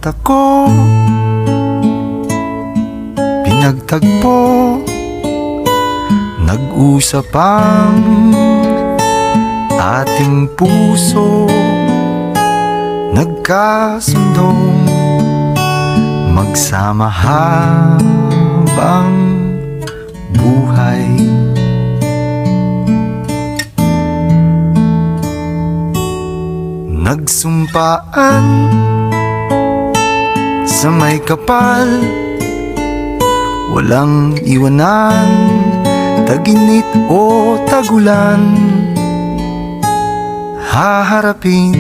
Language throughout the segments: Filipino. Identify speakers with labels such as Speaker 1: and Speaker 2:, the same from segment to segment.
Speaker 1: ako pinagtagpo, nag-usap ang ating puso, nagkasundong magsama habang buhay. Nagsumpaan sa may kapal, walang iwanan, taginit o tagulan, haharapin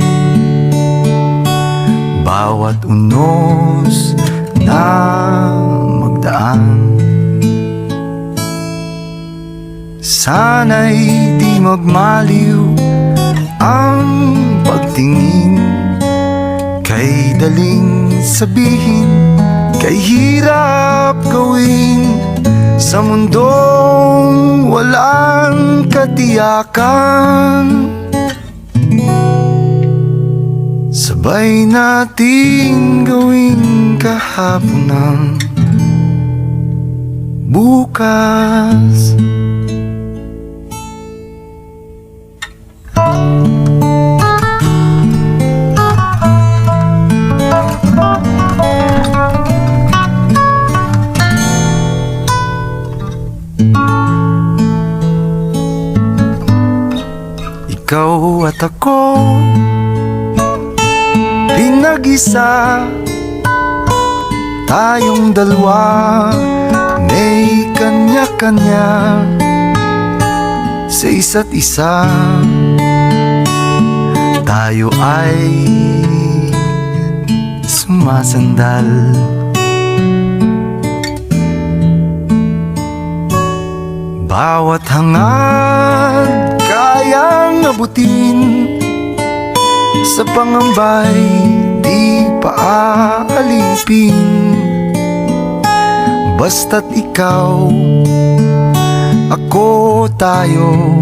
Speaker 1: bawat unos na magdaan. Sana'y di magmaliw ang pagtingin, kay daling sabihin, kay hirap gawin, sa mundong walang katiyakan. Sabay nating gawin kahapon ng bukas. Ikaw at ako, pinag-isa, tayong dalawa, may kanya-kanya sa isa't isa. Tayo ay sumasandal, bawat hangad kayang abutin, sa pangambay di paalipin. Basta't ikaw, ako, tayo,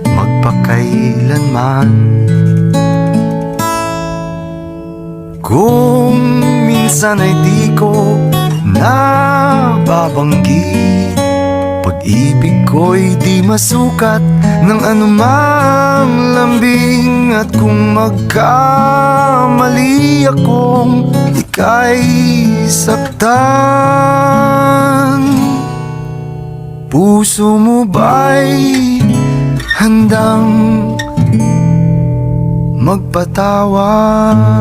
Speaker 1: magpakailanman. Kung minsan ay di ko nababanggit, pag-ibig ko'y di masukat ng anumang lambing. At kung magkamali akong ika'y saktan, puso mo ba'y handang magpatawad?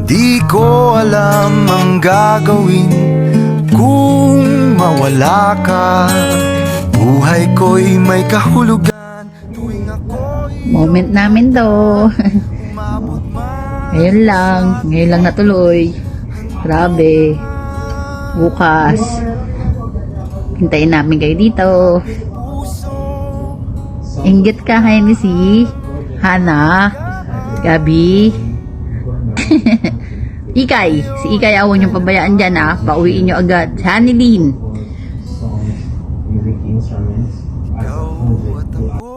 Speaker 1: Di ko alam ang gagawin kung mawala ka. Buhay ko'y may kahulugan tuwing ako'y
Speaker 2: Moment namin to.
Speaker 1: umabot man.
Speaker 2: Ngayon lang natuloy. Grabe. Bukas, hintayin namin kayo dito. Inggit ka kay ni si Hana, Gabi. Ikay, si Ikay, awon yung pabayaan dyan, ha. Pauwiin nyo agad. Si Hanilin.
Speaker 1: Ikaw at ako,